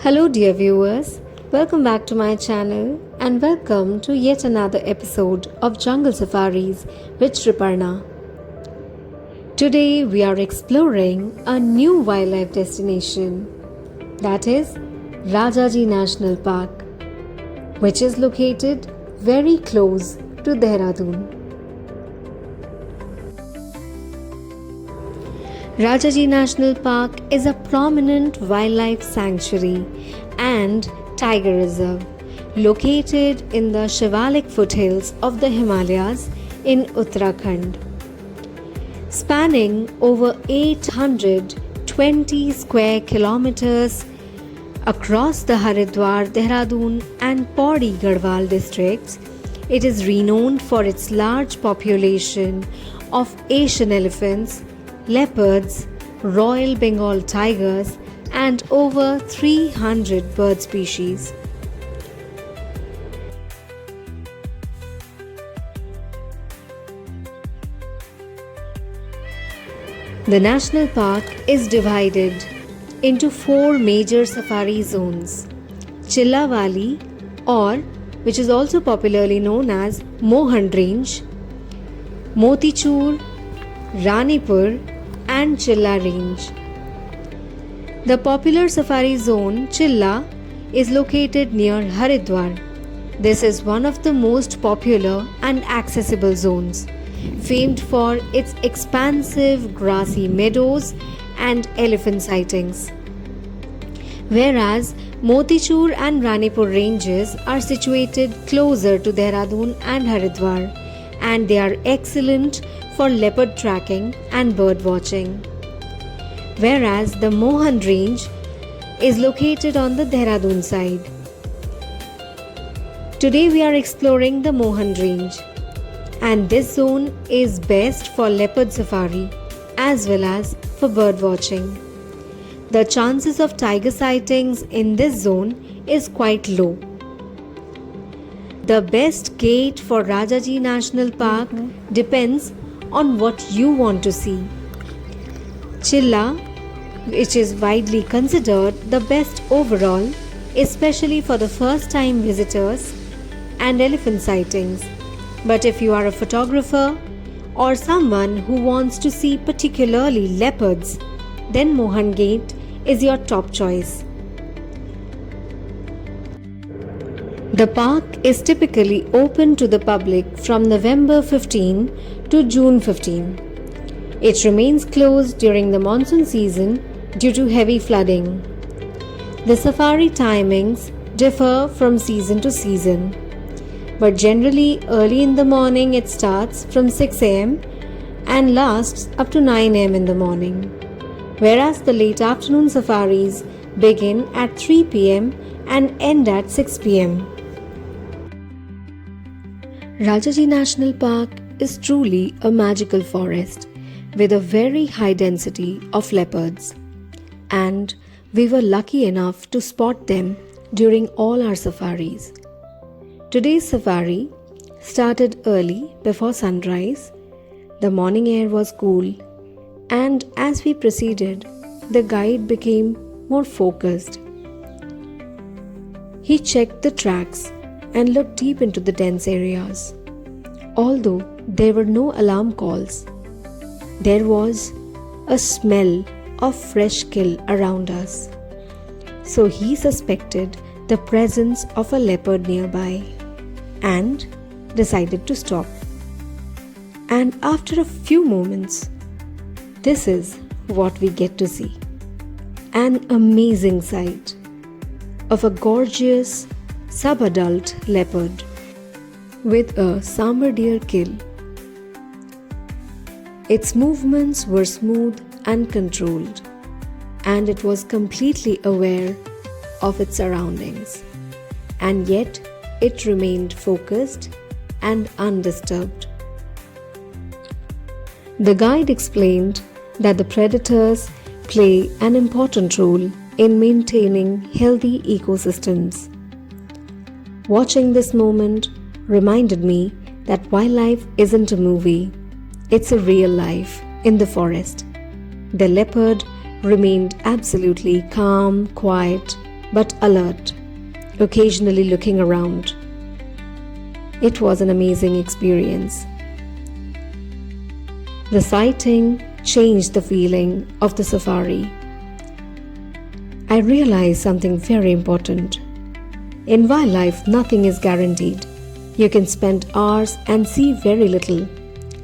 Hello, dear viewers. Welcome back to my channel and welcome to yet another episode of Jungle Safaris with Shriparna. Today, we are exploring a new wildlife destination, that is Rajaji National Park, which is located very close to Dehradun. Rajaji National Park is a prominent wildlife sanctuary and tiger reserve located in the Shivalik foothills of the Himalayas in Uttarakhand. Spanning over 820 square kilometers across the Haridwar, Dehradun and Pauri Garhwal districts, it is renowned for its large population of Asian elephants, leopards, Royal Bengal tigers, and over 300 bird species. The national park is divided into four major safari zones: Chilla Valley, or which is also popularly known as Mohand Range, Motichur, Ranipur, and Chilla Range. The popular safari zone, Chilla, is located near Haridwar. This is one of the most popular and accessible zones, famed for its expansive grassy meadows and elephant sightings. Whereas Motichur and Ranipur ranges are situated closer to Dehradun and Haridwar, and they are excellent for leopard tracking and bird watching. Whereas the Mohand range is located on the Dehradun side. Today we are exploring the Mohand range, and this zone is best for leopard safari as well as for bird watching. The chances of tiger sightings in this zone is quite low. The best gate for Rajaji National Park depends on what you want to see. Chilla, which is widely considered the best overall, especially for the first time visitors and elephant sightings. But if you are a photographer or someone who wants to see particularly leopards, then Mohand Gate is your top choice. The park is typically open to the public from November 15 to June 15. It remains closed during the monsoon season due to heavy flooding. The safari timings differ from season to season, but generally early in the morning it starts from 6 am and lasts up to 9 am in the morning, whereas the late afternoon safaris begin at 3 pm and end at 6 pm. Rajaji National Park is truly a magical forest with a very high density of leopards, and we were lucky enough to spot them during all our safaris. Today's safari started early before sunrise. The morning air was cool, and as we proceeded, the guide became more focused. He checked the tracks and looked deep into the dense areas. Although there were no alarm calls, there was a smell of fresh kill around us. So he suspected the presence of a leopard nearby and decided to stop. And after a few moments, this is what we get to see: an amazing sight of a gorgeous subadult leopard with a sambar deer kill. Its movements were smooth and controlled, and it was completely aware of its surroundings, and yet it remained focused and undisturbed. The guide explained that the predators play an important role in maintaining healthy ecosystems. Watching this moment reminded me that wildlife isn't a movie, it's a real life in the forest. The leopard remained absolutely calm, quiet, but alert, occasionally looking around. It was an amazing experience. The sighting changed the feeling of the safari. I realized something very important. In wildlife, nothing is guaranteed. You can spend hours and see very little,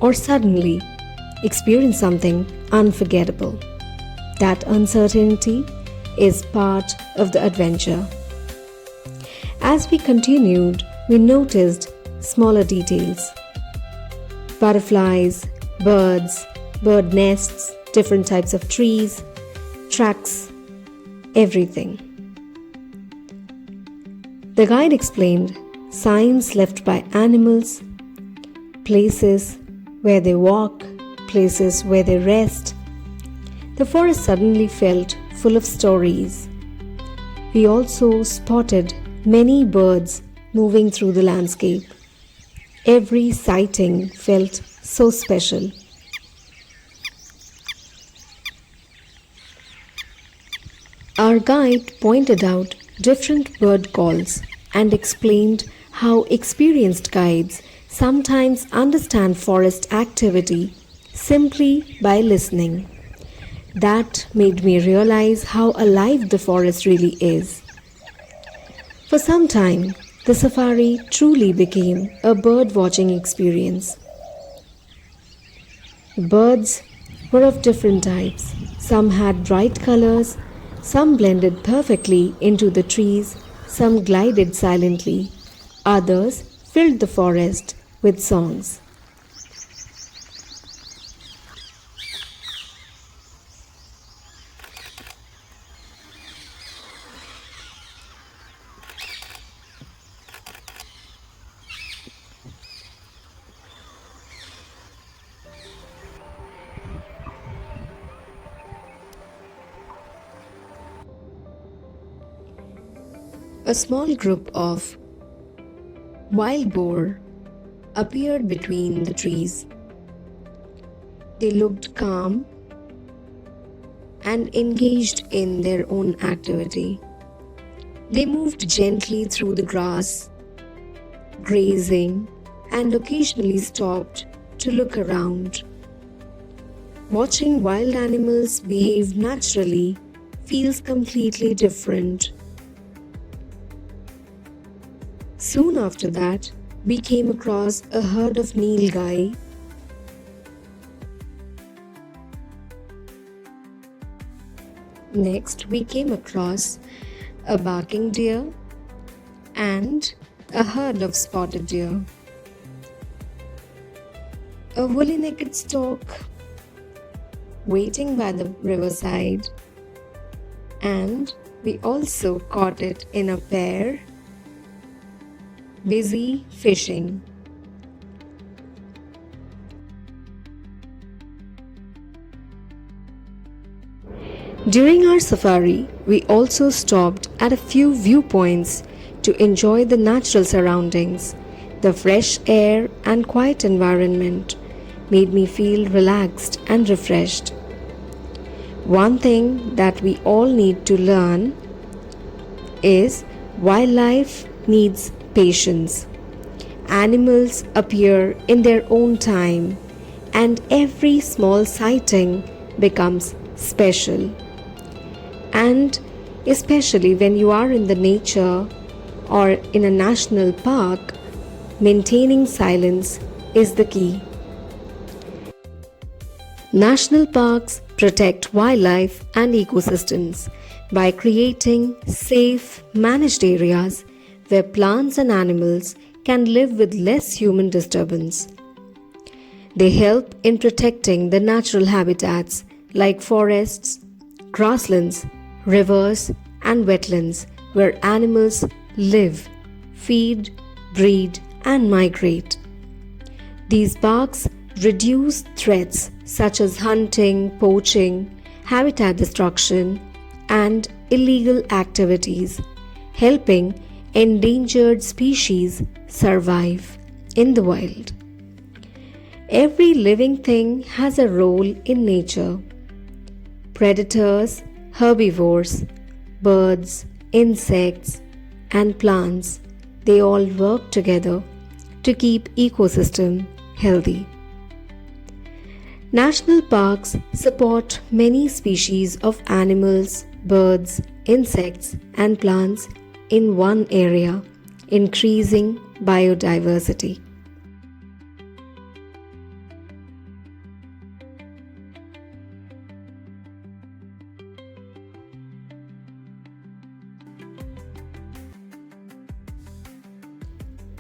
or suddenly experience something unforgettable. That uncertainty is part of the adventure. As we continued, we noticed smaller details. Butterflies, birds, bird nests, different types of trees, tracks, everything. The guide explained signs left by animals, places where they walk, places where they rest. The forest suddenly felt full of stories. We also spotted many birds moving through the landscape. Every sighting felt so special. Our guide pointed out different bird calls and explained how experienced guides sometimes understand forest activity simply by listening. That made me realize how alive the forest really is. For some time, the safari truly became a bird watching experience. Birds were of different types. Some had bright colors, some blended perfectly into the trees, some glided silently, others filled the forest with songs. A small group of wild boar appeared between the trees. They looked calm and engaged in their own activity. They moved gently through the grass, grazing, and occasionally stopped to look around. Watching wild animals behave naturally feels completely different. Soon after that, we came across a herd of nilgai. Next, we came across a barking deer and a herd of spotted deer. A woolly-necked stork waiting by the riverside, and we also caught it in a pair, busy fishing. During our safari, we also stopped at a few viewpoints to enjoy the natural surroundings. The fresh air and quiet environment made me feel relaxed and refreshed. One thing that we all need to learn is wildlife needs patience. Animals appear in their own time, and every small sighting becomes special. And especially when you are in the nature or in a national park, maintaining silence is the key. National parks protect wildlife and ecosystems by creating safe, managed areas where plants and animals can live with less human disturbance. They help in protecting the natural habitats like forests, grasslands, rivers, and wetlands where animals live, feed, breed, and migrate. These parks reduce threats such as hunting, poaching, habitat destruction, and illegal activities, helping endangered species survive in the wild. Every living thing has a role in nature. Predators, herbivores, birds, insects, and plants, they all work together to keep ecosystem healthy. National parks support many species of animals, birds, insects, and plants in one area, increasing biodiversity.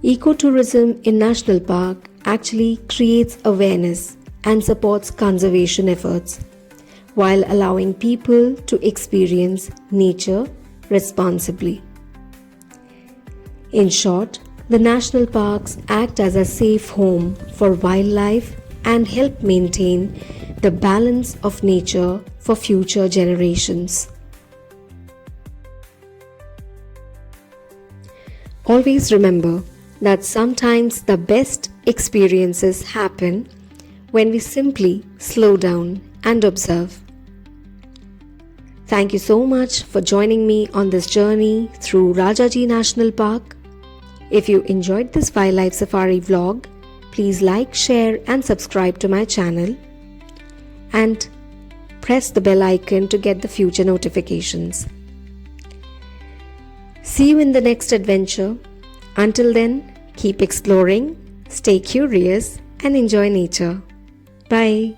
Ecotourism in National Park actually creates awareness and supports conservation efforts while allowing people to experience nature responsibly. In short, the national parks act as a safe home for wildlife and help maintain the balance of nature for future generations. Always remember that sometimes the best experiences happen when we simply slow down and observe. Thank you so much for joining me on this journey through Rajaji National Park. If you enjoyed this wildlife safari vlog, please like, share and subscribe to my channel and press the bell icon to get the future notifications. See you in the next adventure. Until then, keep exploring, stay curious and enjoy nature. Bye.